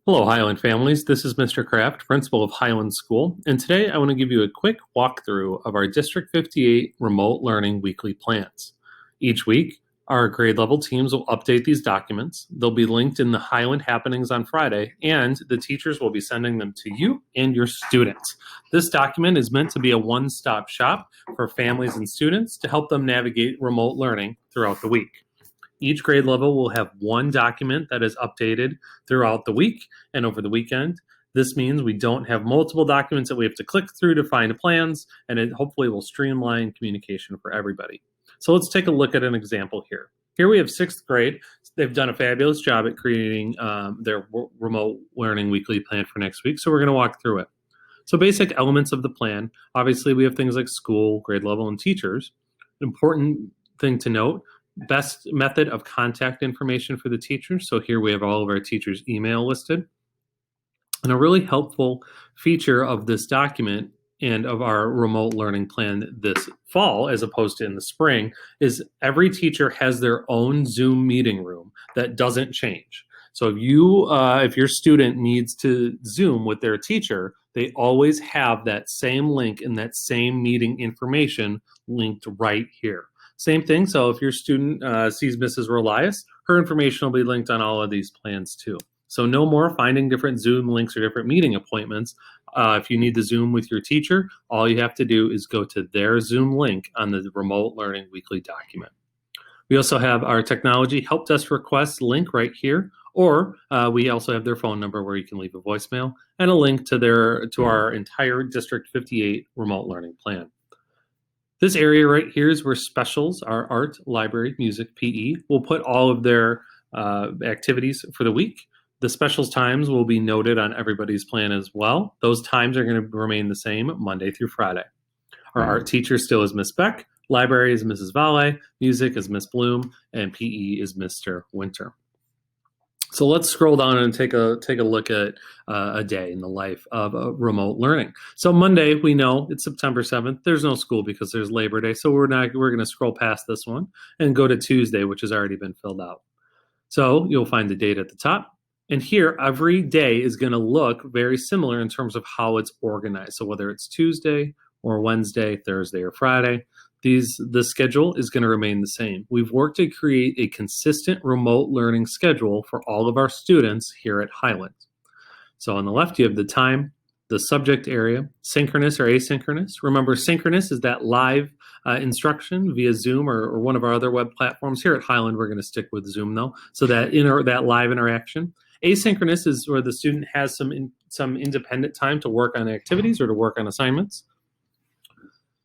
Hello, Highland families. This is Mr. Kraft, principal of Highland School, and today I want to give you a quick walkthrough of our District 58 remote learning weekly plans. Each week, our grade level teams will update these documents. They'll be linked in the Highland Happenings on Friday, and the teachers will be sending them to you and your students. This document is meant to be a one-stop shop for families and students to help them navigate remote learning throughout the week. Each grade level will have one document that is updated throughout the week and over the weekend. This means we don't have multiple documents that we have to click through to find plans, and it hopefully will streamline communication for everybody. So let's take a look at an example here. Here we have sixth grade. They've done a fabulous job at creating their remote learning weekly plan for next week, so we're going to walk through it. So basic elements of the plan. Obviously, we have things like school, grade level, and teachers. Important thing to note, best method of contact information for the teachers. So here we have all of our teachers' email listed. And a really helpful feature of this document and of our remote learning plan this fall, as opposed to in the spring, is every teacher has their own Zoom meeting room that doesn't change. So if your student needs to Zoom with their teacher, they always have that same link and that same meeting information linked right here. Same thing, so if your student sees Mrs. Relias, her information will be linked on all of these plans too. So no more finding different Zoom links or different meeting appointments. If you need to Zoom with your teacher, all you have to do is go to their Zoom link on the remote learning weekly document. We also have our technology help desk request link right here, or we also have their phone number where you can leave a voicemail and a link to our entire District 58 remote learning plan. This area right here is where specials, our art, library, music, PE, will put all of their activities for the week. The specials times will be noted on everybody's plan as well. Those times are going to remain the same Monday through Friday. Our art teacher still is Miss Beck, library is Mrs. Valle, music is Miss Bloom, and PE is Mr. Winter. So let's scroll down and take a look at a day in the life of remote learning. So Monday, we know it's September 7th. There's no school because there's Labor Day. So we're going to scroll past this one and go to Tuesday, which has already been filled out. So you'll find the date at the top. And here, every day is going to look very similar in terms of how it's organized. So whether it's Tuesday or Wednesday, Thursday or Friday, the schedule is going to remain the same. We've worked to create a consistent remote learning schedule for all of our students here at Highland. So on the left, you have the time, the subject area, synchronous or asynchronous. Remember, synchronous is that live instruction via Zoom or one of our other web platforms. Here at Highland, we're going to stick with Zoom though, so that live interaction. Asynchronous is where the student has some independent time to work on activities or to work on assignments.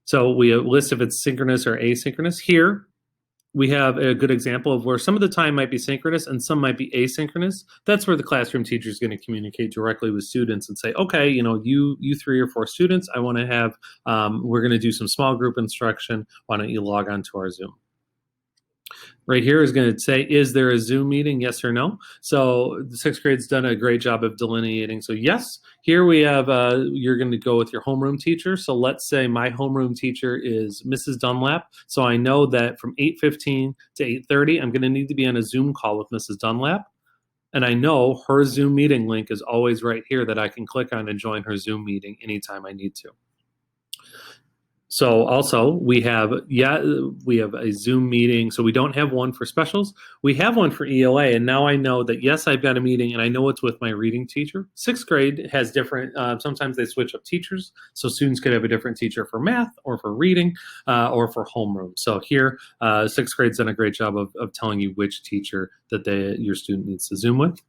So we list if it's synchronous or asynchronous. Here, we have a good example of where some of the time might be synchronous and some might be asynchronous. That's where the classroom teacher is going to communicate directly with students and say, okay, you 3 or 4 students, I want to have, we're going to do some small group instruction. Why don't you log on to our Zoom? Right here is going to say, is there a Zoom meeting, yes or no? So the 6th grade's done a great job of delineating. So yes, here we have, you're going to go with your homeroom teacher. So let's say my homeroom teacher is Mrs. Dunlap. So I know that from 8:15 to 8:30, I'm going to need to be on a Zoom call with Mrs. Dunlap. And I know her Zoom meeting link is always right here that I can click on and join her Zoom meeting anytime I need to. So also we have a Zoom meeting. So we don't have one for specials. We have one for ELA. And now I know that, yes, I've got a meeting and I know it's with my reading teacher. 6th grade has different, sometimes they switch up teachers. So students could have a different teacher for math or for reading or for homeroom. So here, 6th grade's done a great job of telling you which teacher that your student needs to Zoom with.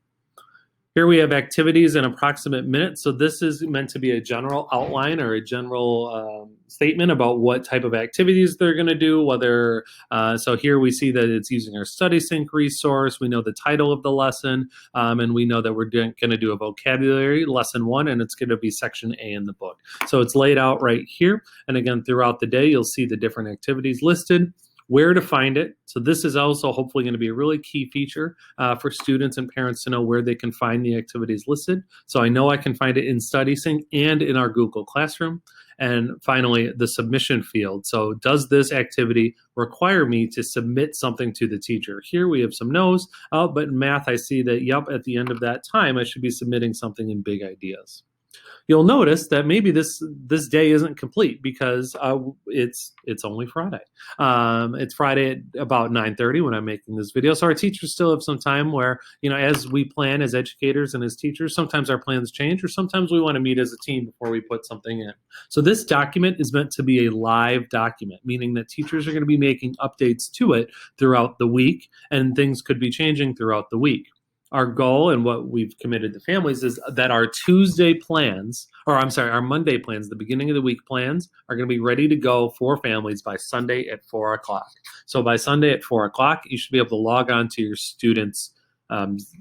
Here we have activities in approximate minutes. So this is meant to be a general outline or a general statement about what type of activities they're going to do. So here we see that it's using our StudySync resource. We know the title of the lesson, and we know that we're going to do a vocabulary lesson 1, and it's going to be section A in the book. So it's laid out right here. And again, throughout the day, you'll see the different activities listed, where to find it. So this is also hopefully going to be a really key feature for students and parents to know where they can find the activities listed. So I know I can find it in StudySync and in our Google Classroom. And finally, the submission field. So does this activity require me to submit something to the teacher? Here we have some no's, but in math, I see that, yep, at the end of that time, I should be submitting something in big ideas. You'll notice that maybe this day isn't complete because it's only Friday. It's Friday at about 9:30 when I'm making this video. So our teachers still have some time where, as we plan as educators and as teachers, sometimes our plans change, or sometimes we want to meet as a team before we put something in. So this document is meant to be a live document, meaning that teachers are going to be making updates to it throughout the week, and things could be changing throughout the week. Our goal and what we've committed to families is that our our Monday plans, the beginning of the week plans, are going to be ready to go for families by Sunday at 4 o'clock. So by Sunday at 4 o'clock, you should be able to log on to your students'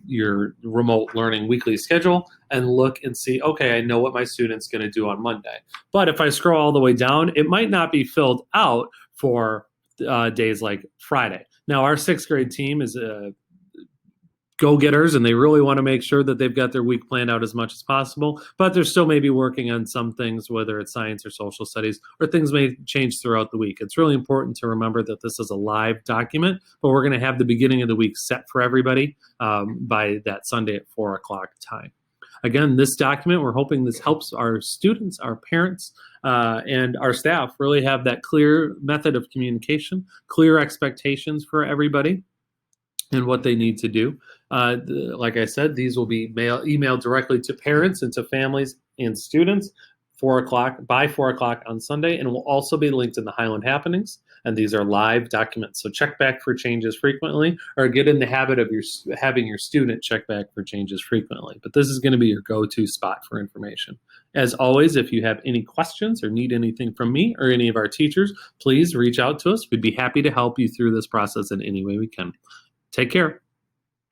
your remote learning weekly schedule and look and see, okay, I know what my student's going to do on Monday. But if I scroll all the way down, it might not be filled out for days like Friday. Now, our 6th grade team is go-getters, and they really want to make sure that they've got their week planned out as much as possible, but they're still maybe working on some things, whether it's science or social studies, or things may change throughout the week. It's really important to remember that this is a live document, but we're going to have the beginning of the week set for everybody by that Sunday at 4 o'clock time. Again, this document, we're hoping this helps our students, our parents, and our staff really have that clear method of communication, clear expectations for everybody, and what they need to do. Like I said, these will be emailed directly to parents and to families and students by 4 o'clock on Sunday, and will also be linked in the Highland happenings. And these are live documents. So check back for changes frequently, or get in the habit of having your student check back for changes frequently. But this is going to be your go-to spot for information. As always, if you have any questions or need anything from me or any of our teachers, please reach out to us. We'd be happy to help you through this process in any way we can. Take care.